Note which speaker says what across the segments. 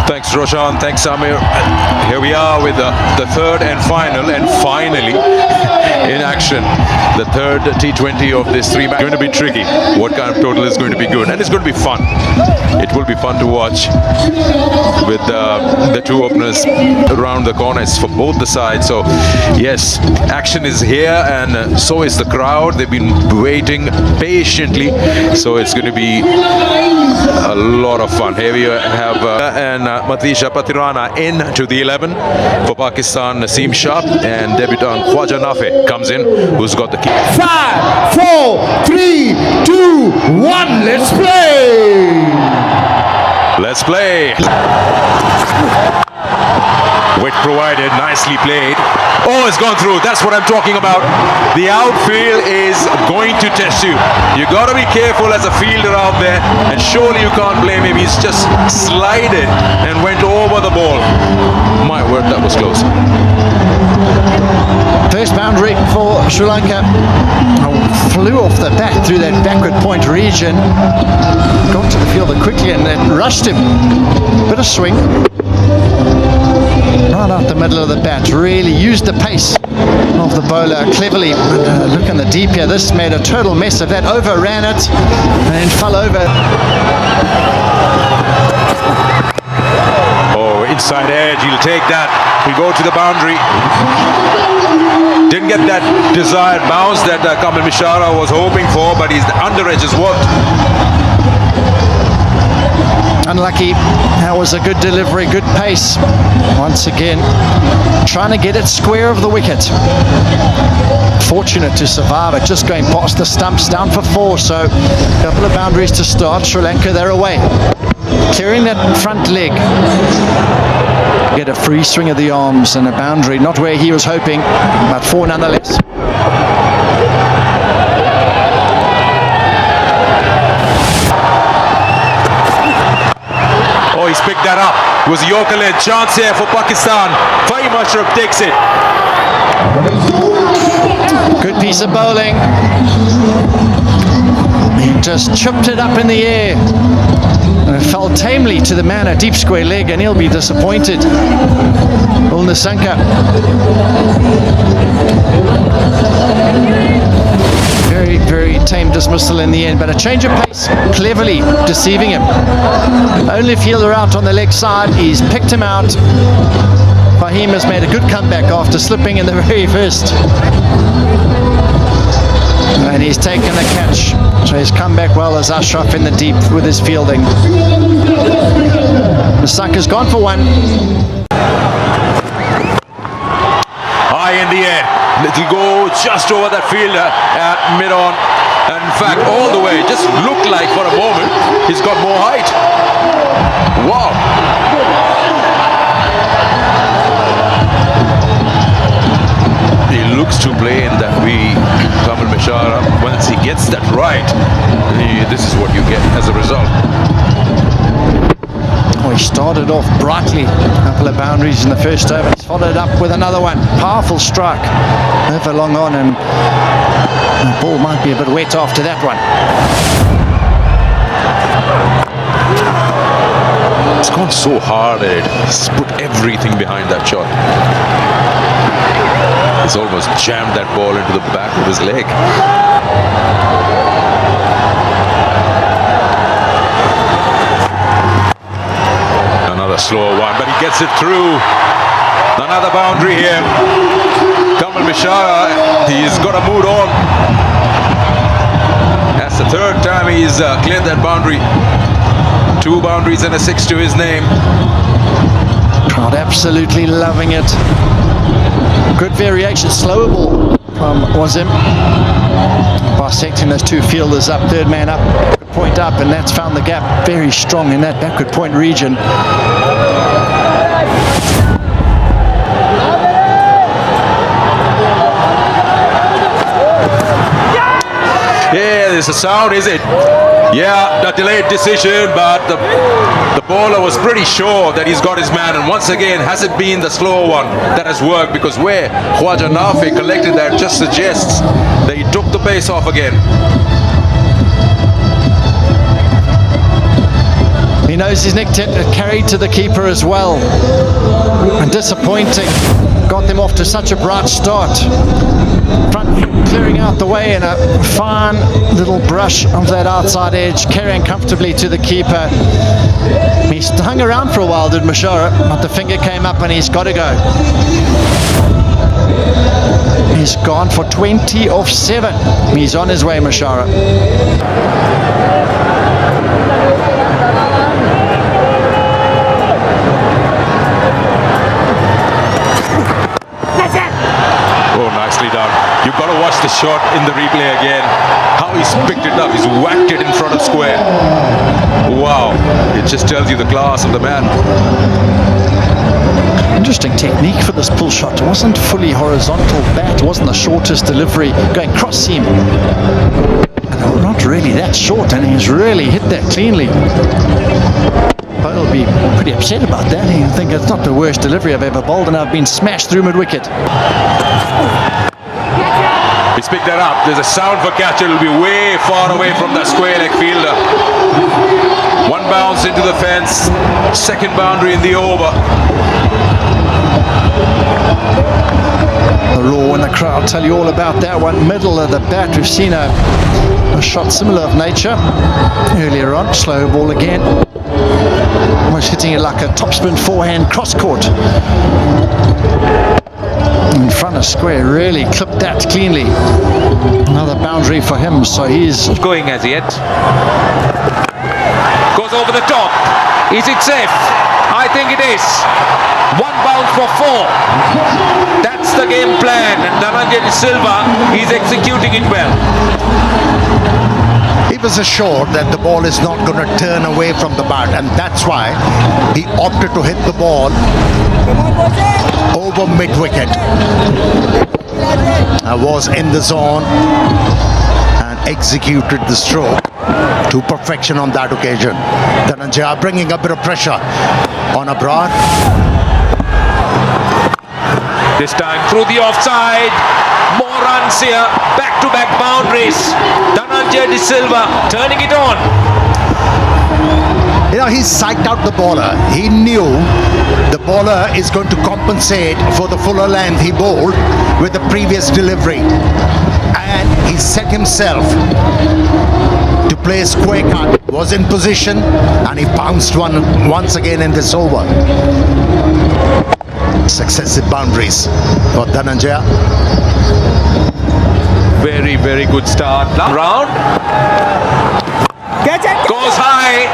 Speaker 1: Thanks, Roshan. Thanks, Samir. Here we are with the third and final, and finally in action. The third T20 of this three match. Going to be tricky. What kind of total is going to be good? And it's going to be fun. It will be fun to watch with the two openers around the corners for both the sides. So yes, action is here, and so is the crowd. They've been waiting patiently. So it's going to be a lot of fun. Here we have Matisha Patirana into the 11 for Pakistan. Naseem Shah and debutant Khwaja Nafe comes in, who's got the key.
Speaker 2: 5, 4, 3, 2, 1. Let's play.
Speaker 1: Let's play. Width provided, nicely played. Oh, it's gone through. That's what I'm talking about. The outfield is going to test you. You got to be careful as a fielder out there, and surely you can't blame him. He's just slided and went over the ball. My word, that was close.
Speaker 3: First boundary for Sri Lanka. Flew off the bat through that backward point region. Got to the fielder quickly and then rushed him. Bit of swing. Right out the middle of the bat. Really used the pace of the bowler cleverly. Look in the deep here. This made a total mess of that. Overran it and then fell over.
Speaker 1: Oh, inside edge. He'll take that. He'll go to the boundary. Didn't get that desired bounce that Kamal Mishara was hoping for, but his under edge has worked.
Speaker 3: Unlucky. That was a good delivery, good pace. Once again, trying to get it square of the wicket. Fortunate to survive it, just going past the stumps, down for 4. So a couple of boundaries to start. Sri Lanka, they're away. Clearing that front leg. Get a free swing of the arms and a boundary. Not where he was hoping, but 4 nonetheless.
Speaker 1: Oh, he's picked that up. It was a Yorker led chance here for Pakistan. Fahim Ashraf takes it.
Speaker 3: Good piece of bowling. He just chipped it up in the air. And it fell tamely to the man, a deep square leg, and he'll be disappointed. Ulnasanka. Very, very tame dismissal in the end, but a change of pace, cleverly deceiving him. Only fielder out on the leg side, he's picked him out. Fahim has made a good comeback after slipping in the very first. And he's taken the catch. So he's come back well as Ashraf in the deep with his fielding. Masanka's gone for 1.
Speaker 1: High in the air. It'll go just over that fielder at mid-on. And in fact, all the way. Just looked like for a moment he's got more height. Wow. He looks to play in that way. Kamal Mishara, once he gets that right, this is what you get as a result.
Speaker 3: Oh, he started off brightly. A couple of boundaries in the first over. He's followed up with another one. Powerful strike. Over long on, and the ball might be a bit wet after that one.
Speaker 1: It's gone so hard at it. He's put everything behind that shot. He's almost jammed that ball into the back of his leg. Another slower one, but he gets it through. Another boundary here. Kamal Mishara, he's got a mood on. That's the third time he's cleared that boundary. 2 boundaries and a 6 to his name.
Speaker 3: Crowd absolutely loving it. Good variation, slower ball from Wazim. Bisecting those 2 fielders up, third man up, point up, and that's found the gap very strong in that backward point region.
Speaker 1: Yeah, there's a sound, is it? Yeah, the delayed decision, but the bowler was pretty sure that he's got his man, and once again, has it been the slower one that has worked? Because where Khwaja Nafe collected that just suggests that he took the pace off again.
Speaker 3: He knows his nicked it, carried to the keeper as well. And disappointing. Got them off to such a bright start. Front clearing out the way and a fine little brush of that outside edge, carrying comfortably to the keeper. He hung around for a while, did Mashara, but the finger came up and he's got to go. He's gone for 20 of 7. He's on his way, Mashara.
Speaker 1: Oh, nicely done. You've got to watch the shot in the replay again. How he's picked it up. He's whacked it in front of square. Wow. It just tells you the class of the man.
Speaker 3: Interesting technique for this pull shot. It wasn't fully horizontal bat. It wasn't the shortest delivery going cross seam. And not really that short, and he's really hit that cleanly. I'll be pretty upset about that. I think it's not the worst delivery I've ever bowled, and I've been smashed through mid-wicket.
Speaker 1: He's picked that up. There's a sound for catch. It'll be way far away from the square leg fielder. One bounce into the fence. Second boundary in the over.
Speaker 3: The roar in the crowd tell you all about that one. Middle of the bat, we've seen a shot similar of nature earlier on. Slow ball again. Almost hitting it like a topspin forehand cross court. In front of square, really clipped that cleanly. Another boundary for him, so he's
Speaker 4: going as yet. Goes over the top. Is it safe? I think it is. One bounce for 4. That's the game plan, and Dhananjay De Silva is executing it well.
Speaker 2: He was assured that the ball is not going to turn away from the bat, and that's why he opted to hit the ball over mid-wicket. Was in the zone and executed the stroke to perfection on that occasion. Dhananjay bringing a bit of pressure on Abrar.
Speaker 4: This time through the offside. More runs here. Back-to-back boundaries. Dhananjay De Silva turning it on.
Speaker 2: You know, he psyched out the bowler. He knew the bowler is going to compensate for the fuller length he bowled with the previous delivery. And he set himself to play a square cut. Was in position and he bounced one once again in this over. Successive boundaries for Dhananjay.
Speaker 4: Very, very good start. Round. Goes high.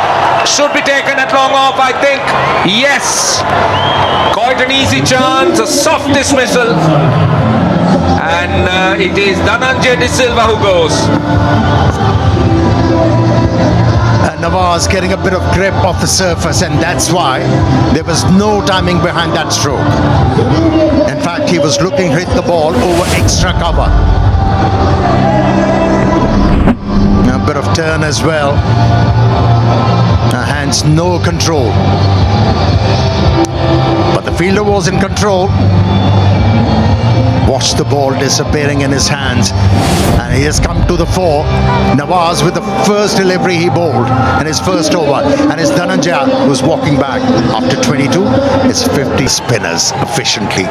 Speaker 4: Should be taken at long off, I think. Yes. Quite an easy chance. A soft dismissal. And it is Dhananjay De Silva who goes.
Speaker 2: Nawaz getting a bit of grip off the surface, and that's why there was no timing behind that stroke. In fact, he was looking to hit the ball over extra cover. A bit of turn as well. Hands no control. But the fielder was in control. Watch the ball disappearing in his hands, and he has come to the fore. Nawaz with the first delivery he bowled in his first over, and it's Dhananjay who's walking back after 22. It's 50 spinners efficiently.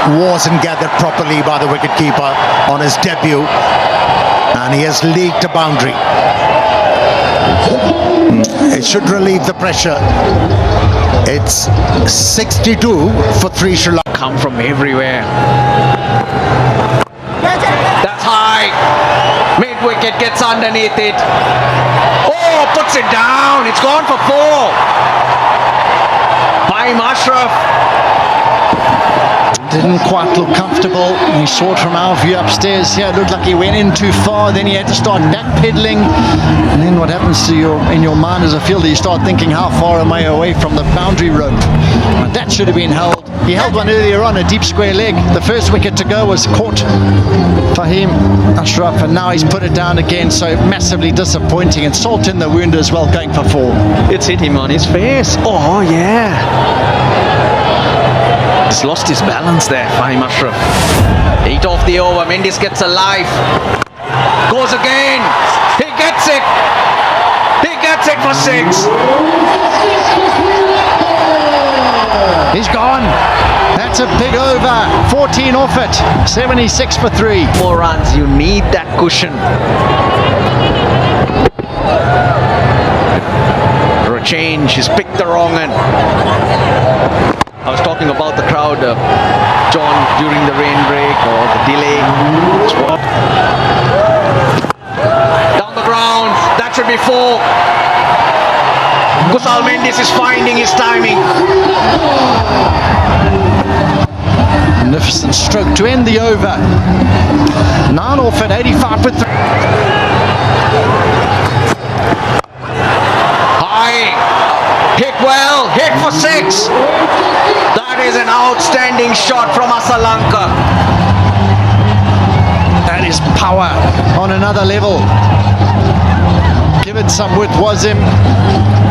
Speaker 2: Wasn't gathered properly by the wicketkeeper on his debut, and he has leaked a boundary. It should relieve the pressure. It's 62 for 3 Sri Lanka.
Speaker 3: come from everywhere.
Speaker 4: That's high. Mid-wicket gets underneath it. Oh, puts it down. It's gone for 4. By Ashraf.
Speaker 3: Didn't quite look comfortable. We saw it from our view upstairs here. It looked like he went in too far. Then he had to start backpedaling. And then what happens to in your mind as a fielder, you start thinking, how far am I away from the boundary rope? But that should have been held. He held one earlier on, a deep square leg. The first wicket to go was caught Fahim Ashraf, and now he's put it down again. So massively disappointing, and salt in the wound as well, going for 4.
Speaker 5: It's hit him on his face. Oh, yeah. He's lost his balance there, Fahim Ashraf.
Speaker 4: 8 off the over. Mendes gets alive. Goes again. for 6.
Speaker 3: He's gone. That's a big over. 14 off it. 76 for 3.
Speaker 5: More runs, you need that cushion. For a change, he's picked the wrong end. I was talking about the crowd, John, during the rain break or the delay. Down the ground, that should be 4. Kusal Mendes is finding his timing.
Speaker 3: Magnificent stroke to end the over. 9 off at 85 for 3.
Speaker 5: High, hit well, hit for 6. That is an outstanding shot from Srilanka.
Speaker 3: That is power on another level. Give it some width, Wasim.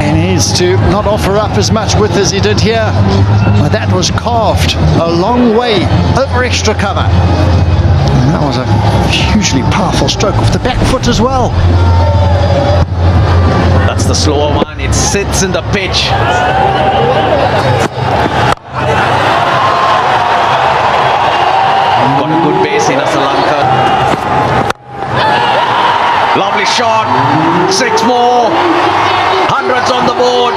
Speaker 3: And he needs to not offer up as much width as he did here. But that was carved a long way over extra cover. And that was a hugely powerful stroke off the back foot as well.
Speaker 5: That's the slower one, it sits in the pitch. Got a good base in Srilanka. Lovely shot, 6 more, hundreds on the board.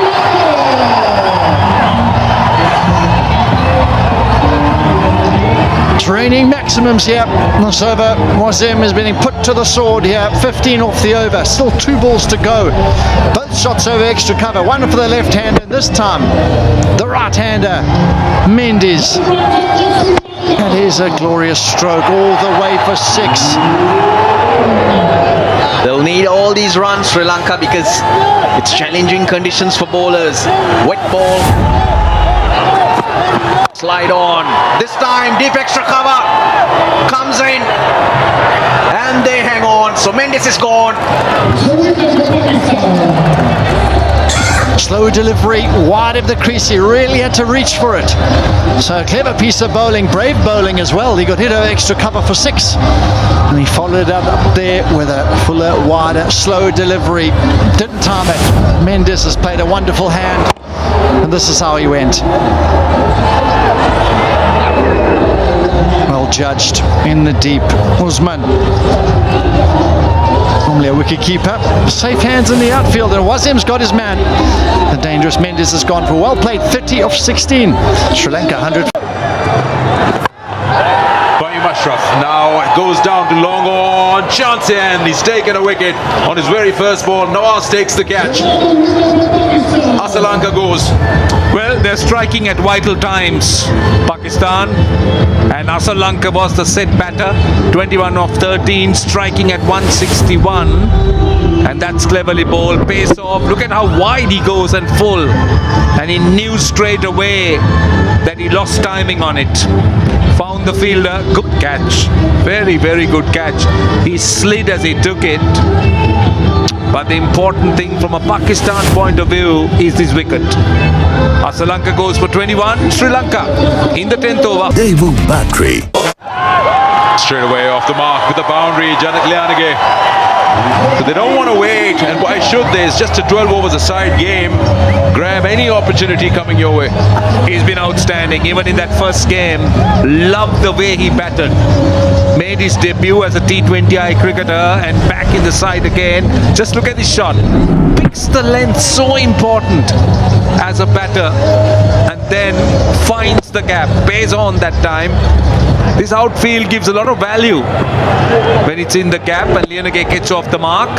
Speaker 3: Training maximums here. This over, Wasim is being put to the sword here. 15 off the over. Still 2 balls to go. Both shots over extra cover. One for the left hander, and this time the right hander, Mendes. That is a glorious stroke all the way for 6.
Speaker 5: They'll need all these runs, Sri Lanka, because it's challenging conditions for bowlers. Wet ball. Slide on. This time, deep extra cover. Comes in. And they hang on. So Mendes is gone.
Speaker 3: Slow delivery, wide of the crease. He really had to reach for it. So a clever piece of bowling, brave bowling as well. He got hit over extra cover for 6. And he followed it up there with a fuller, wider, slow delivery. Didn't time it. Mendes has played a wonderful hand. And this is how he went. Well judged in the deep. Usman. Normally a wicket keeper. Safe hands in the outfield, and Wasim's got his man. The dangerous Mendes has gone for well played. 30 off 16. Sri Lanka 100.
Speaker 1: Now it goes down to long on, chance, and he's taken a wicket on his very first ball. Nawaz takes the catch. Sri Lanka goes.
Speaker 4: Well, they're striking at vital times, Pakistan, and Sri Lanka was the set batter. 21 of 13, striking at 161, and that's cleverly bowled. Pace off. Look at how wide he goes and full, and he knew straight away that he lost timing on it. Found the fielder. Good catch. Very, very good catch. He slid as he took it. But the important thing from a Pakistan point of view is this wicket. Sri Lanka goes for 21. Sri Lanka in the 10th over.
Speaker 6: Devu Battery.
Speaker 1: Straight away off the mark with the boundary, Janet Lianage. So they don't want to wait, and why should they? It's just a 12 overs a side game. Grab any opportunity coming your way.
Speaker 4: He's been outstanding even in that first game. Loved the way he batted. Made his debut as a T20I cricketer and back in the side again. Just look at this shot. Picks the length, so important as a batter, and then finds the gap. Pays on that time. This outfield gives a lot of value when it's in the gap and Lianage gets off the mark.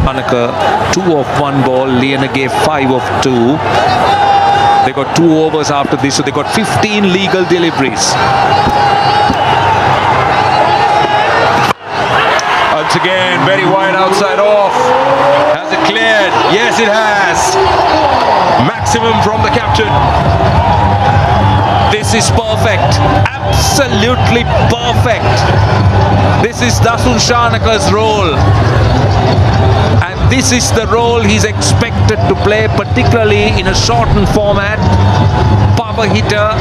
Speaker 4: Anaka 2 of 1 ball, Lianage 5 of 2. They got 2 overs after this, so they got 15 legal deliveries.
Speaker 1: Once again, very wide outside off. Has it cleared? Yes, it has. Maximum from the captain.
Speaker 4: This is perfect. Absolutely perfect. This is Dasun Shanaka's role. And this is the role he's expected to play, particularly in a shortened format. Power hitter,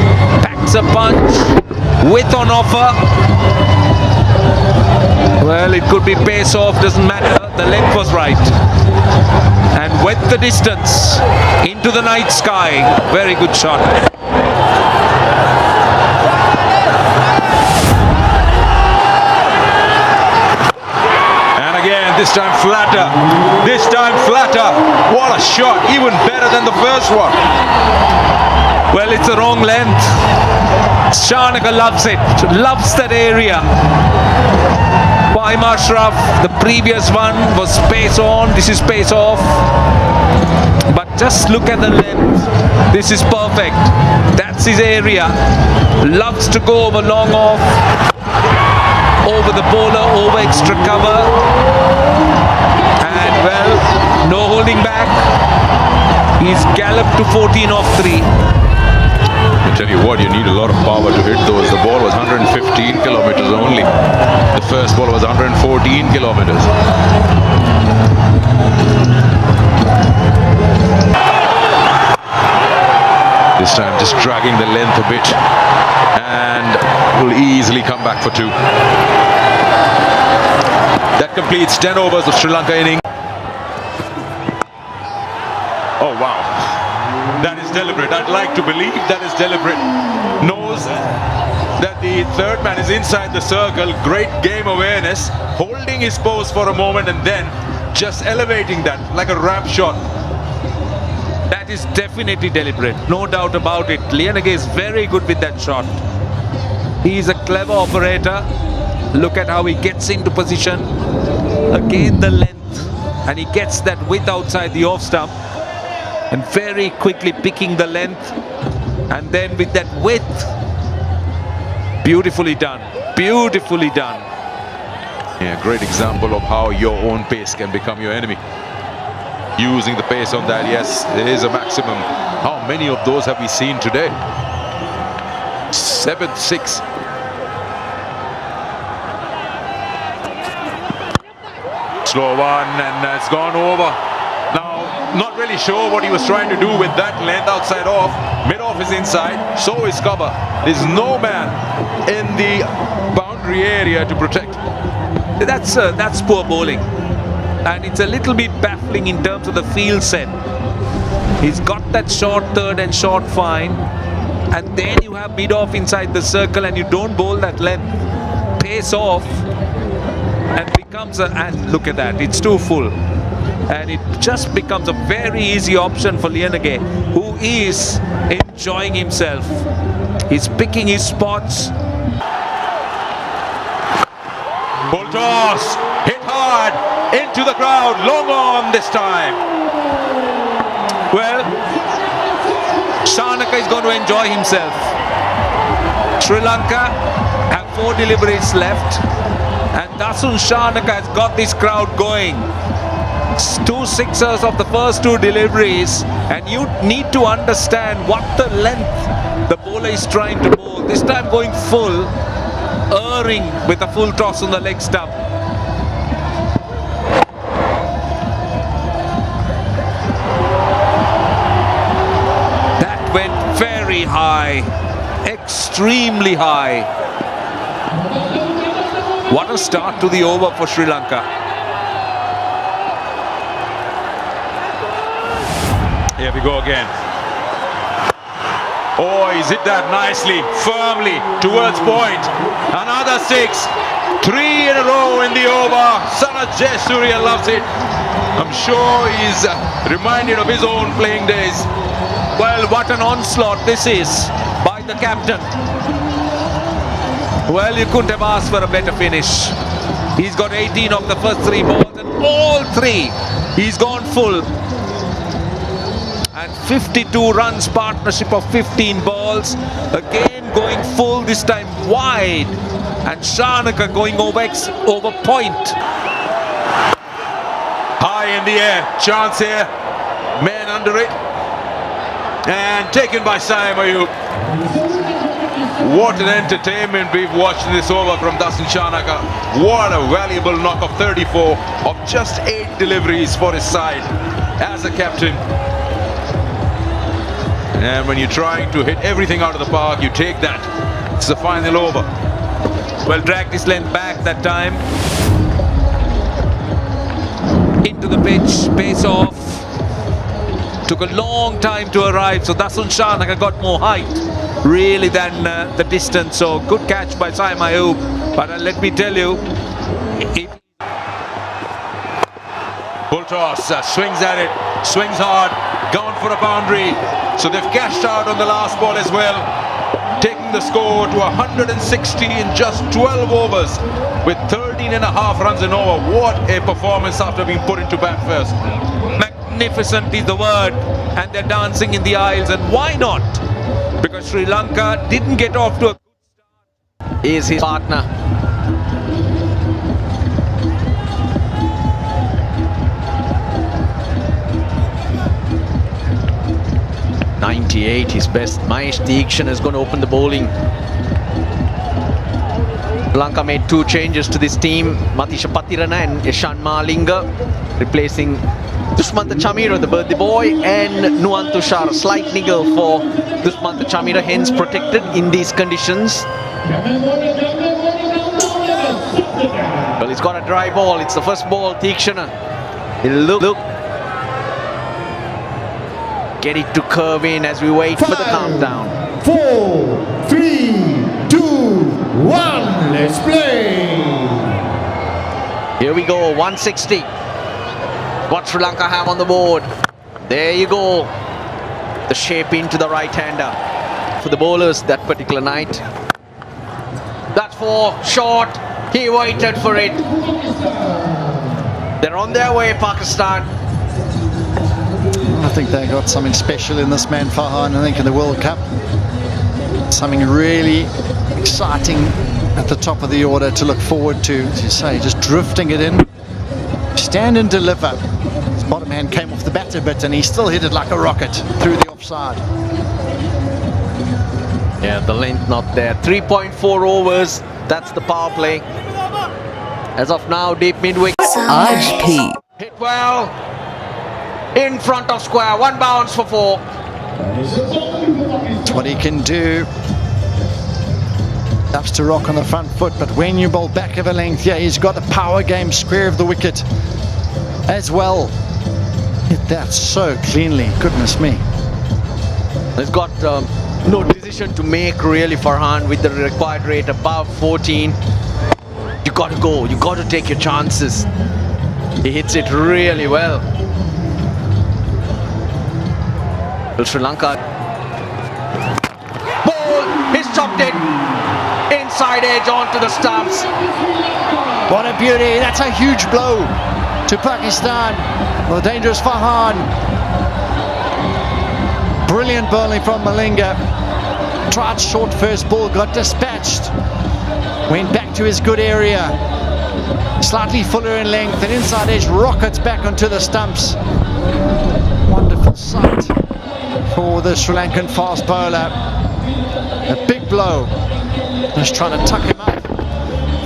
Speaker 4: packs a punch, width on offer. Well, Well, it could be pace off, doesn't matter. The length was right. And with the distance into the night sky, very good shot.
Speaker 1: And again, this time flatter. This time flatter. What a shot. Even better than the first one.
Speaker 4: Well, it's the wrong length. Shanaka loves it. Loves that area. Paim Ashraf, the previous one was pace on. This is pace off. But just look at the length. This is perfect. That's his area. Loves to go over long off, over the bowler, over extra cover. And well, no holding back. He's galloped to 14 off 3.
Speaker 1: I tell you what, you need a lot of power to hit those. The ball was 115 kilometers only. The first ball was 114 kilometers. This time just dragging the length a bit and will easily come back for 2. That completes 10 overs of Sri Lanka inning. Oh wow. That is deliberate. I'd like to believe that is deliberate. Knows that the third man is inside the circle. Great game awareness. Holding his pose for a moment and then just elevating that like a wrap shot.
Speaker 4: That is definitely deliberate. No doubt about it. Lianage is very good with that shot. He is a clever operator. Look at how he gets into position. Again the length. And he gets that width outside the off stump. And very quickly picking the length, and then with that width, beautifully done, beautifully done.
Speaker 1: Yeah, great example of how your own pace can become your enemy. Using the pace on that, yes, it is a maximum. How many of those have we seen today? 7, 6. Slow one, and it's gone over. Now, not really sure what he was trying to do with that length outside off. Mid-off is inside, so is cover. There's no man in the boundary area to protect.
Speaker 4: That's poor bowling. And it's a little bit baffling in terms of the field set. He's got that short third and short fine. And then you have mid-off inside the circle and you don't bowl that length. Pace off and becomes a... And look at that, it's too full. And it just becomes a very easy option for Lianage, who is enjoying himself. He's picking his spots.
Speaker 1: Full toss, hit hard, into the crowd, long on this time.
Speaker 4: Well, Shanaka is going to enjoy himself. Sri Lanka have 4 deliveries left. And Dasun Shanaka has got this crowd going. 2 sixers of the first 2 deliveries, and you need to understand what the length the bowler is trying to bowl. This time going full, erring with a full toss on the leg stump. That went very high, extremely high. What a start to the over for Sri Lanka.
Speaker 1: Here we go again. Oh, he's hit that nicely, firmly, towards point. Another 6. 3 in a row in the over. Sanat Jayasuriya loves it. I'm sure he's reminded of his own playing days.
Speaker 4: Well, what an onslaught this is by the captain. Well, you couldn't have asked for a better finish. He's got 18 of the first 3 balls, and all 3 he's gone full. And 52 runs, partnership of 15 balls. Again going full, this time wide. And Shanaka going over point.
Speaker 1: High in the air, chance here. Man under it. And taken by Saim Ayub. What an entertainment we've watched in this over from Dasun Shanaka. What a valuable knock of 34 of just 8 deliveries for his side as a captain. And when you're trying to hit everything out of the park, you take that. It's the final over.
Speaker 4: Well, dragged his length back that time. to the pitch, pace off. Took a long time to arrive, so Dasun Shanaka got more height really than the distance. So good catch by Saim Ayub, but let me tell you,
Speaker 1: Full toss, swings at it, swings hard, gone for a boundary. So they've cashed out on the last ball as well, taking the score to 160 in just 12 overs with 13 and a half runs in over. What a performance after being put into bat first.
Speaker 4: magnificent is the word, and they're dancing in the aisles, and why not? Because Sri Lanka didn't get off to a good start.
Speaker 5: Is his partner. .98, his best. Mahesh Deekshan is going to open the bowling. Sri Lanka made 2 changes to this team. Matisha Patirana and Ishan Malinga replacing Dushmantha Chamira, the birthday boy, and Nuwan Tushar. Slight niggle for Dushmantha Chamira, hence protected in these conditions. Well, he's got a dry ball. It's the first ball. Deekshana. He'll look. Get it to curve in as we wait for the countdown.
Speaker 6: 4, 3, 2, 1, let's play!
Speaker 5: Here we go, 160. What Sri Lanka have on the board. There you go. The shape into the right-hander. For the bowlers that particular night. That's for short. He waited for it. They're on their way, Pakistan.
Speaker 3: I think they got something special in this man, Farhan. I think in the World Cup, something really exciting at the top of the order to look forward to. As you say, just drifting it in, stand and deliver. His bottom hand came off the bat a bit, and he still hit it like a rocket through the offside.
Speaker 5: Yeah, the length not there. 3.4 overs. That's the power play. As of now, deep mid-wicket. Hit well. In front of square, 1 bounce for 4.
Speaker 3: It's what he can do. Loves to rock on the front foot, but when you bowl back of a length, yeah, he's got the power game square of the wicket as well. Hit that so cleanly, goodness me.
Speaker 5: He's got no decision to make really, Farhan, with the required rate above 14. You got to go, you got to take your chances. He hits it really well. Sri Lanka. Ball, he's chopped it. Inside edge onto the stumps.
Speaker 3: What a beauty, that's a huge blow to Pakistan. The dangerous Farhan. Brilliant bowling from Malinga. Tried short first ball, got dispatched. Went back to his good area. Slightly fuller in length, and inside edge rockets back onto the stumps. Wonderful sight for the Sri Lankan fast bowler. A big blow. Just trying to tuck him up.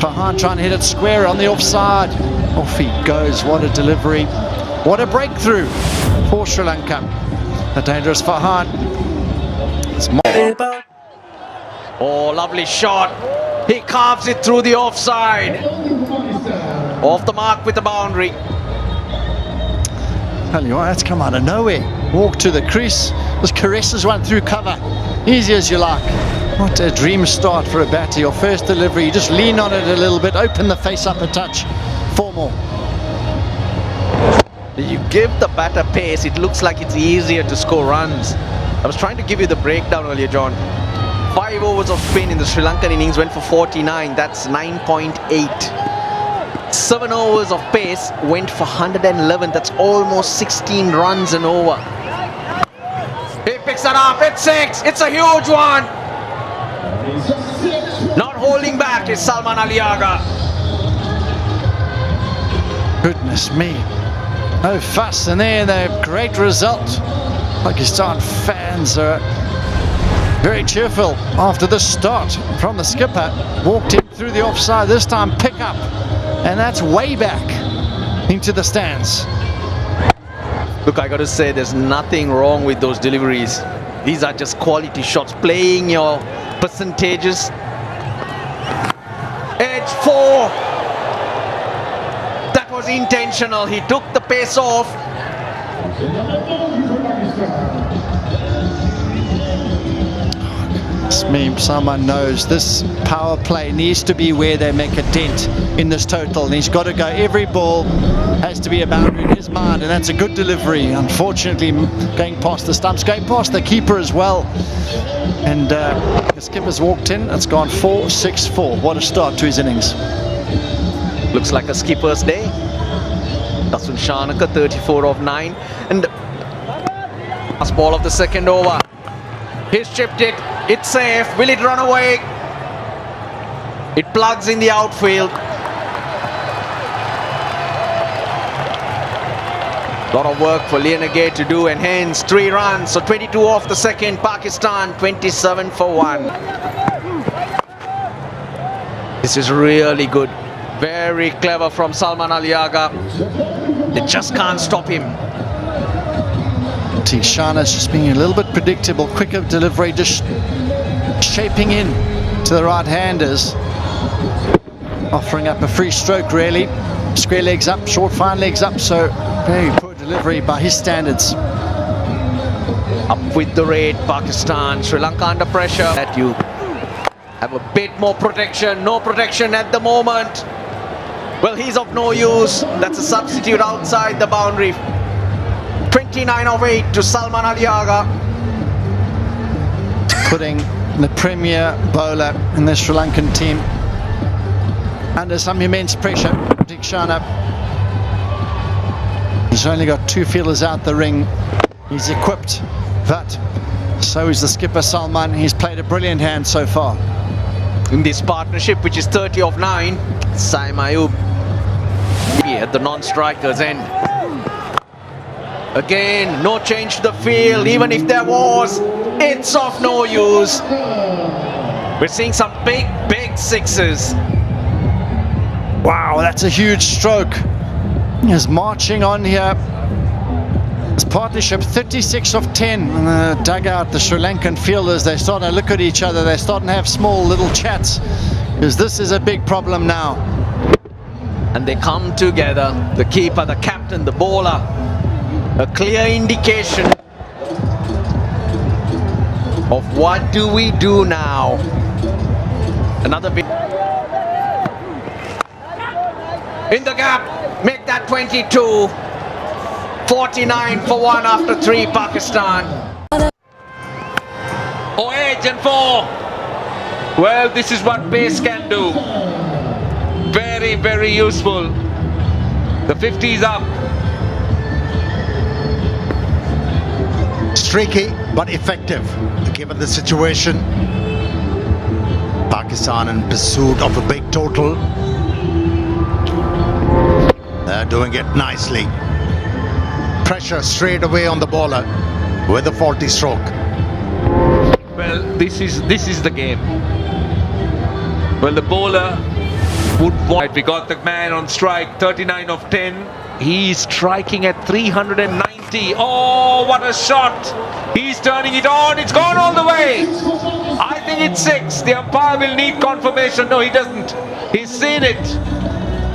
Speaker 3: Farhan trying to hit it square on the offside. Off he goes. What a delivery. What a breakthrough for Sri Lanka. The dangerous Farhan. It's more.
Speaker 5: Oh, lovely shot. He carves it through the offside. Off the mark with the boundary.
Speaker 3: Tell you what, that's come out of nowhere. Walk to the crease, just caresses one through cover. Easy as you like. What a dream start for a batter. Your first delivery, you just lean on it a little bit, open the face up a touch. 4 more.
Speaker 5: You give the batter pace, it looks like it's easier to score runs. I was trying to give you the breakdown earlier, John. 5 overs of spin in the Sri Lankan innings went for 49. That's 9.8. 7 overs of pace went for 111. That's almost 16 runs an over. He picks it up. It's 6. It's a huge one. Not holding back is Salman Aliaga.
Speaker 3: Goodness me. No fuss in there. The great result. Pakistan fans are very cheerful after this start from the skipper. Walked in through the offside. This time pick up. And that's way back into the stands.
Speaker 5: Look, I got to say, there's nothing wrong with those deliveries. These are just quality shots. Playing your percentages. Edge 4. That was intentional. He took the pace off.
Speaker 3: Someone knows this power play needs to be where they make a dent in this total, and he's got to go. Every ball has to be a boundary in his mind, and that's a good delivery. Unfortunately, going past the stumps, going past the keeper as well, and the skipper's walked in. It's gone 4-6-4. What a start to his innings.
Speaker 5: Looks like a skipper's day. Dasun Shanaka, 34 of 9, and last ball of the second over. He's chipped it. It's safe. Will it run away? It plugs in the outfield. Lot of work for Lianagay to do, and hence 3 runs. So 22 off the second. Pakistan 27 for 1. This is really good. Very clever from Salman Aliaga. They just can't stop him.
Speaker 3: Tishana's just being a little bit predictable, quicker delivery, just shaping in to the right-handers, offering up a free stroke really. Square legs up, short fine legs up, so very poor delivery by his standards.
Speaker 5: Up with the raid, Pakistan. Sri Lanka under pressure. That you have a bit more protection. No protection at the moment. Well, he's of no use. That's a substitute outside the boundary. 29 of 8 to Salman Aliaga.
Speaker 3: Putting the premier bowler in the Sri Lankan team under some immense pressure. Dikshana. He's only got 2 fielders out the ring. He's equipped, but so is the skipper Salman. He's played a brilliant hand so far.
Speaker 5: In this partnership, which is 30 of 9, Saim Ayub at the non-strikers end. Again, no change to the field. Even if there was, it's of no use. We're seeing some big sixes.
Speaker 3: Wow, that's a huge stroke. He's marching on here. This partnership, 36 of 10 in the dugout. The Sri Lankan fielders, they're starting to look at each other. They're starting to have small little chats, because this is a big problem now.
Speaker 5: And they come together. The keeper, the captain, the bowler. A clear indication of what do we do now. Another bit in the gap, make that 22. 49 for 1 after 3, Pakistan.
Speaker 4: Oh, 8 and 4. Well, this is what pace can do. Very useful. The 50's up.
Speaker 2: Streaky but effective given the situation. Pakistan in pursuit of a big total. They're doing it nicely. Pressure straight away on the bowler with a faulty stroke.
Speaker 4: Well, this is the game. Well, the bowler would want. We got the man on strike, 39 of 10. He's striking at 390. Oh, what a shot! He's turning it on. It's gone all the way. I think it's 6. The umpire will need confirmation. No, he doesn't. He's seen it.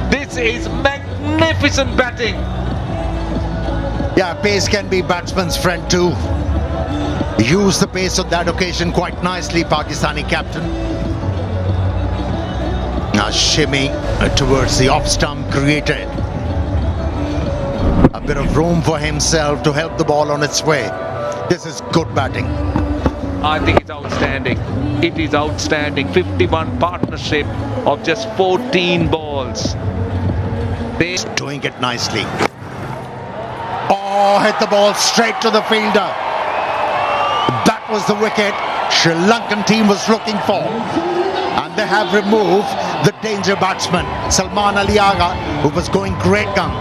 Speaker 4: This is magnificent batting.
Speaker 2: Yeah, pace can be batsman's friend too. Use the pace on that occasion quite nicely, Pakistani captain. Now shimmy towards the off stump created a bit of room for himself to help the ball on its way. This is good batting.
Speaker 4: I think it's outstanding. It is outstanding. 51 partnership of just 14 balls.
Speaker 2: He's doing it nicely. Oh, hit the ball straight to the fielder. That was the wicket Sri Lankan team was looking for. And they have removed the danger batsman, Salman Aliaga, who was going great gun.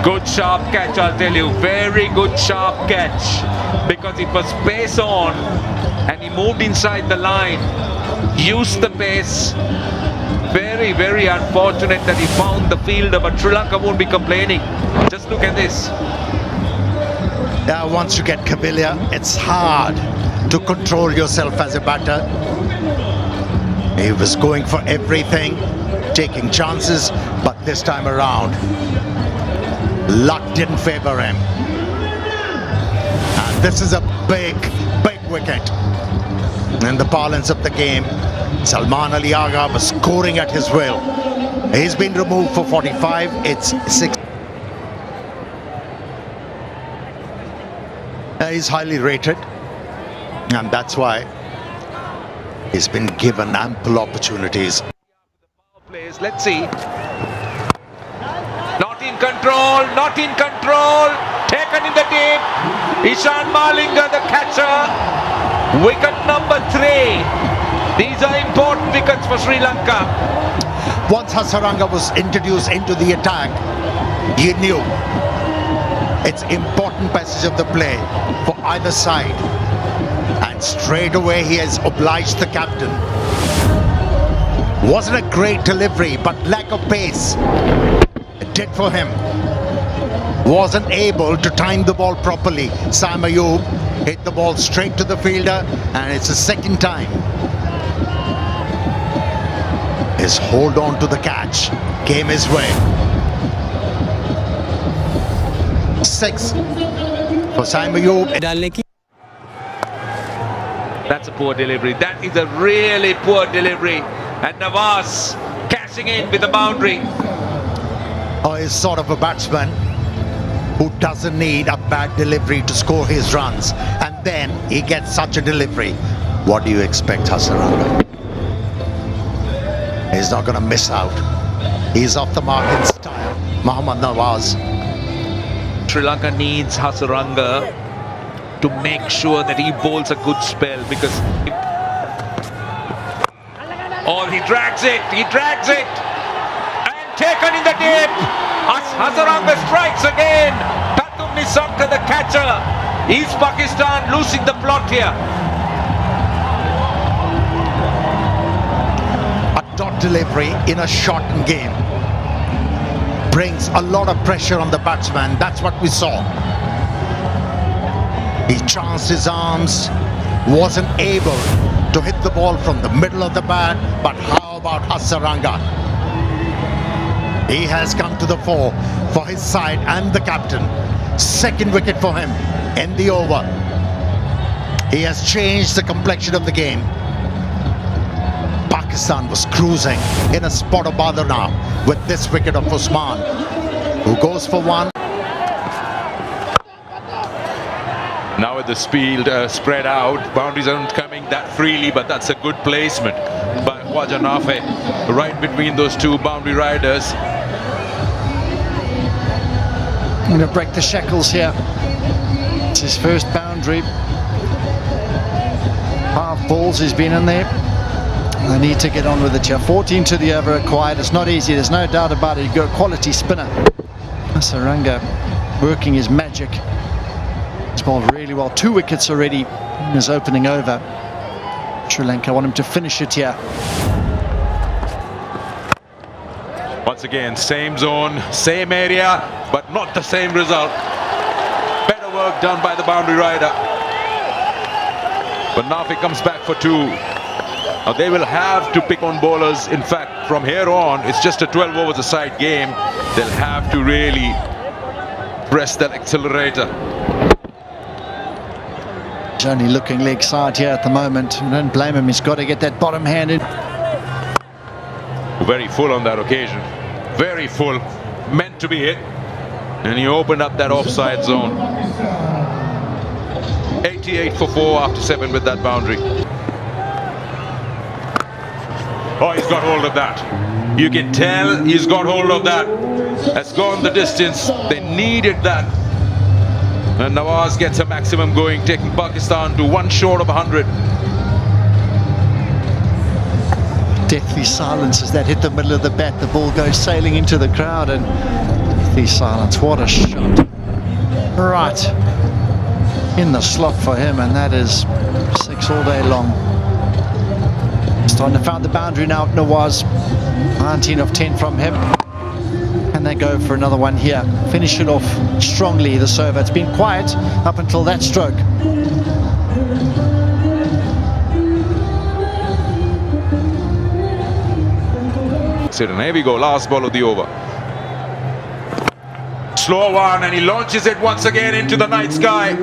Speaker 4: Good sharp catch, I'll tell you. Very good sharp catch. Because it was pace on and he moved inside the line. Used the pace. Very unfortunate that he found the fielder, but Sri Lanka won't be complaining. Just look at this.
Speaker 2: Yeah, once you get Kabilia, it's hard to control yourself as a batter. He was going for everything, taking chances, but this time around Luck didn't favor him. And this is a big wicket. In the parlance of the game, Salman Ali Agha was scoring at his will. He's been removed for 45. It's 6. He's highly rated, and that's why he's been given ample opportunities.
Speaker 4: Plays. Let's see. Not in control, not in control. Taken in the deep. Ishan Malinga, the catcher. Wicket number 3. These are important wickets for Sri Lanka.
Speaker 2: Once Hasaranga was introduced into the attack, he knew it's important passage of the play for either side. And straight away he has obliged the captain. Wasn't a great delivery, but lack of pace did for him. Wasn't able to time the ball properly. Sam Ayub hit the ball straight to the fielder, and it's the second time. His hold on to the catch came his way. 6 for Sam Ayub.
Speaker 4: That's a poor delivery. That is a really poor delivery. And Nawaz cashing in with the boundary.
Speaker 2: Or is sort of a batsman who doesn't need a bad delivery to score his runs, and then he gets such a delivery. What do you expect, Hasaranga? He's not going to miss out. He's off the mark in style. Mohammad Nawaz.
Speaker 4: Sri Lanka needs Hasaranga to make sure that he bowls a good spell, because he drags it, and taken in the deep. Hasaranga strikes again. Tatum Nissanka, the catcher. Is Pakistan losing the plot here?
Speaker 2: A dot delivery in a shortened game brings a lot of pressure on the batsman. That's what we saw. He chanced his arms, wasn't able to hit the ball from the middle of the bat. But how about Hasaranga? He has come to the fore for his side and the captain. Second wicket for him in the over. He has changed the complexion of the game. Pakistan was cruising in a spot of bother now with this wicket of Usman, who goes for 1.
Speaker 1: Now with the speed spread out, boundaries aren't coming that freely, but that's a good placement by Khwaja Nafe, right between those two boundary riders.
Speaker 3: Going to break the shackles here. It's his first boundary. 5 balls he's been in there. They need to get on with it here. 14 to the over required. It's not easy, there's no doubt about it. You've got a quality spinner. Hasaranga working his magic. He's bowled really well. 2 wickets already in his opening over. Sri Lanka want him to finish it here.
Speaker 1: Once again, same zone, same area, but not the same result. Better work done by the boundary rider. But Nafi comes back for 2. Now they will have to pick on bowlers. In fact, from here on, it's just a 12 overs a side game. They'll have to really press that accelerator.
Speaker 3: He's only looking leg side here at the moment. I don't blame him, he's got to get that bottom hand in.
Speaker 1: Very full on that occasion. Very full. Meant to be hit. And he opened up that offside zone. 88 for 4 after 7 with that boundary. Oh, he's got hold of that. You can tell he's got hold of that. That's gone the distance. They needed that. And Nawaz gets a maximum going, taking Pakistan to 1 short of 100.
Speaker 3: Deathly silence as that hit the middle of the bat. The ball goes sailing into the crowd, and deathly silence. What a shot. Right in the slot for him, and that is 6 all day long. Starting to find the boundary now. Nawaz, 19 of 10 from him. And they go for another one here. Finish it off strongly, the server. It's been quiet up until that stroke.
Speaker 1: And here we go, last ball of the over. Slow one, and he launches it once again into the night sky.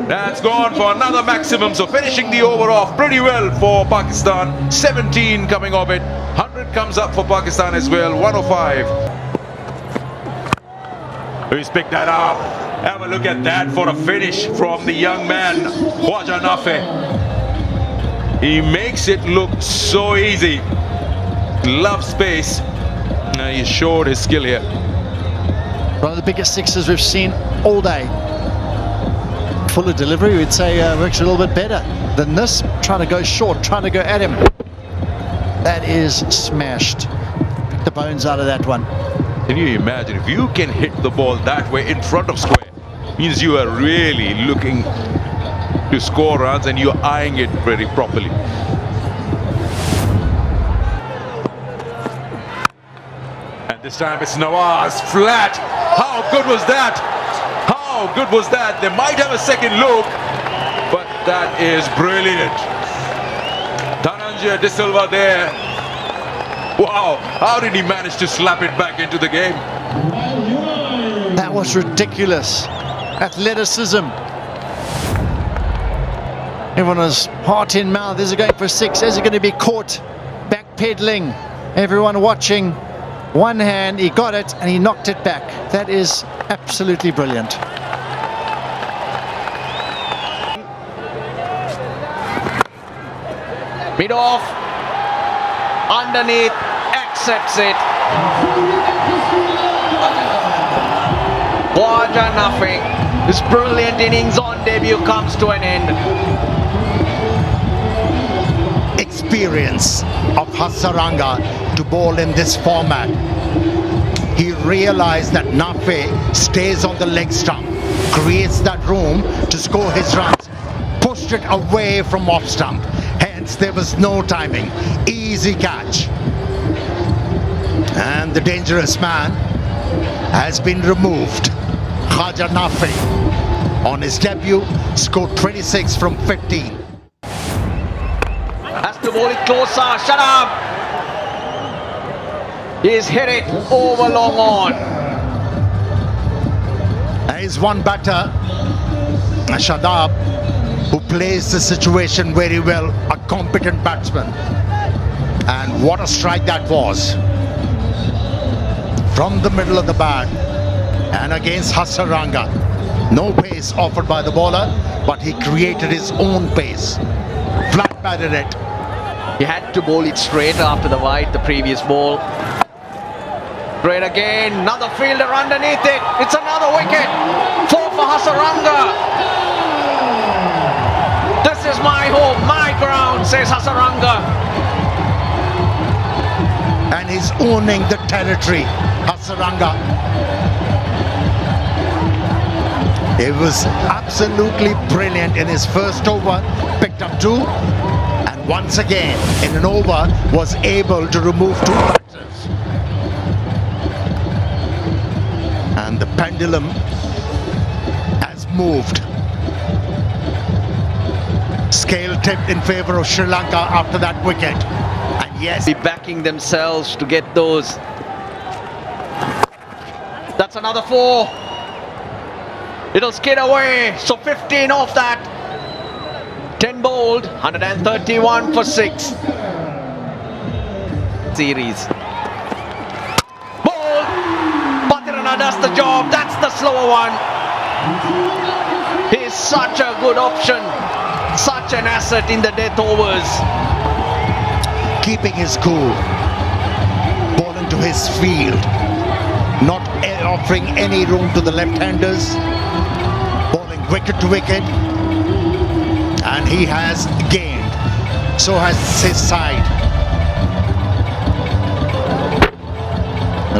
Speaker 1: That's gone for another maximum, so finishing the over off pretty well for Pakistan. 17 coming off it. 100 comes up for Pakistan as well. 105. Who's picked that up? Have a look at that for a finish from the young man, Khwaja Nafe. He makes it look so easy. Loves space. He showed his skill here.
Speaker 3: One of the biggest sixes we've seen all day. Fuller delivery, we'd say works a little bit better than this. Trying to go short, trying to go at him. That is smashed. Pick the bones out of that one.
Speaker 1: Can you imagine if you can hit the ball that way in front of square? Means you are really looking to score runs and you're eyeing it very properly. And this time it's Nawaz flat. How good was that? How good was that? They might have a second look, but that is brilliant. Dhananjay De Silva there. Wow, how did he manage to slap it back into the game?
Speaker 3: That was ridiculous. Athleticism. Everyone was heart in mouth. Is it going for six? Is it going to be caught? Backpedaling. Everyone watching. One hand, he got it and he knocked it back. That is absolutely brilliant.
Speaker 5: Mid off, underneath, accepts it. Khwaja Nafe, this brilliant innings on debut comes to an end.
Speaker 2: Experience of Hasaranga to bowl in this format. He realized that Nafe stays on the leg stump, creates that room to score his runs, pushed it away from off stump. Hence, there was no timing. Easy catch. And the dangerous man has been removed. Khwaja Nafe, on his debut, scored 26 from 15.
Speaker 5: Has to bowl it closer. Shut up. He's hit it over long on.
Speaker 2: There is one batter, Shadab, who plays the situation very well, a competent batsman. And what a strike that was. From the middle of the bat and against Hasaranga. No pace offered by the bowler, but he created his own pace. Flat batted it.
Speaker 5: He had to bowl it straight after the wide, the previous ball. Straight again, another fielder underneath it. It's another wicket. 4 for Hasaranga. This is my home, my ground, says Hasaranga.
Speaker 2: And he's owning the territory, Hasaranga. It was absolutely brilliant in his first over, picked up 2, and once again in an over was able to remove 2 batters. And the pendulum has moved. Scale tipped in favor of Sri Lanka after that wicket. And yes,
Speaker 5: Be backing themselves to get those. That's another 4. It'll skid away. So 15 off that. 10 bowled. 131 for 6. Series. Bowled. Patirana does the job. That's the slower one. He's such a good option. Such an asset in the death overs.
Speaker 2: keeping his cool, bowling to his field, not offering any room to the left-handers, bowling wicket to wicket, and he has gained. So has his side.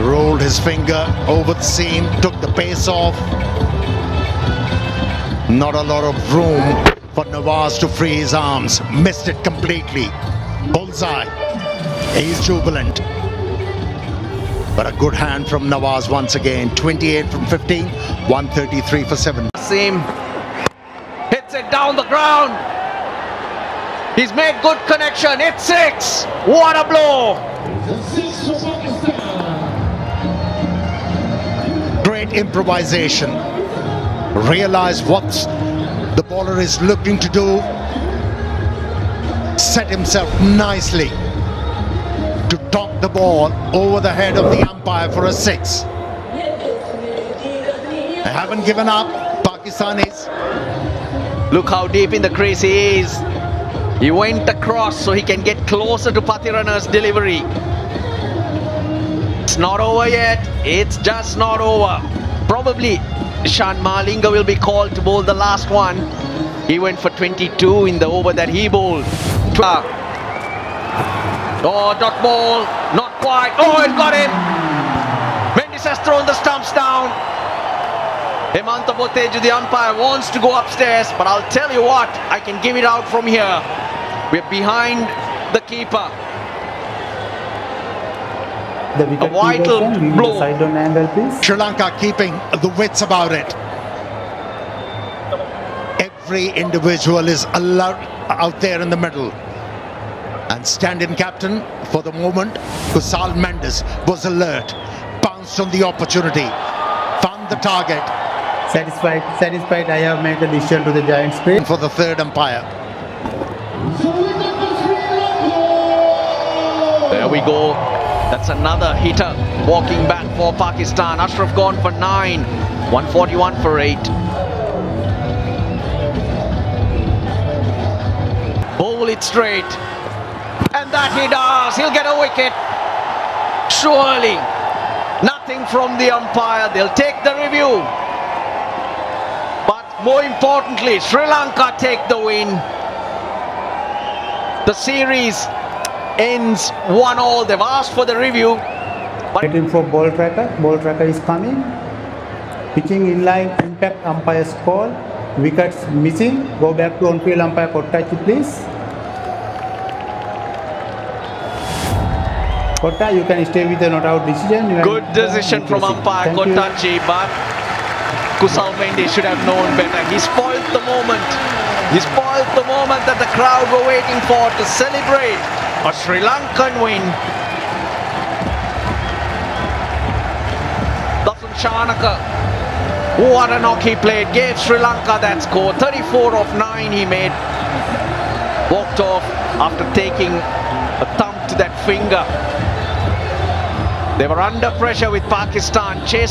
Speaker 2: Rolled his finger over the seam, took the pace off. Not a lot of room for Nawaz to free his arms. Missed it completely. Bullseye. He's jubilant. But a good hand from Nawaz once again. 28 from 15, 133 for 7.
Speaker 5: Seam hits it down the ground. He's made good connection. It's 6. What a blow.
Speaker 2: Great improvisation. Realize what the bowler is looking to do. Set himself nicely to knock the ball over the head of the umpire for a 6. They haven't given up. Pakistanis.
Speaker 5: Look how deep in the crease he is. He went across so he can get closer to Pathirana's delivery. It's not over yet. It's just not over. Probably Shan Malinga will be called to bowl the last one. He went for 22 in the over that he bowled. Oh, dot ball. Not quite. Oh, it got him. Mendes has thrown the stumps down. Hemanta Boteju, the umpire, wants to go upstairs, but I'll tell you what, I can give it out from here. We're behind the keeper.
Speaker 7: The wicket
Speaker 5: A vital
Speaker 7: keeper, can
Speaker 5: blow.
Speaker 7: the side on angle, please.
Speaker 2: Sri Lanka keeping the wits about it. Every individual is allowed out there in the middle. And stand-in captain for the moment, Kusal Mendes, was alert, pounced on the opportunity, found the target.
Speaker 7: Satisfied, I have made the decision to the giant spin.
Speaker 2: For the third umpire.
Speaker 5: There we go. That's another hitter walking back for Pakistan. Ashraf gone for 9. 141 for 8. Bowl it straight. And that he does. He'll get a wicket. Surely. Nothing from the umpire. They'll take the review. But more importantly, Sri Lanka take the win. The series ends 1-all. They've asked for the review.
Speaker 7: Waiting for ball tracker. Ball tracker is coming. Pitching in line, impact umpire's call. Wickets missing. Go back to on-field umpire Kottachi, please. Kotta, you can stay with the not out decision.
Speaker 5: Good decision from umpire
Speaker 7: Thank you.
Speaker 5: Kottachi, but Kusal Mendes should have known better. He spoiled the moment. He spoiled the moment that the crowd were waiting for to celebrate a Sri Lankan win. Dasun Shanaka, what a knock he played. Gave Sri Lanka that score. 34 of 9 he made. Walked off after taking a thump to that finger. They were under pressure with Pakistan. Chase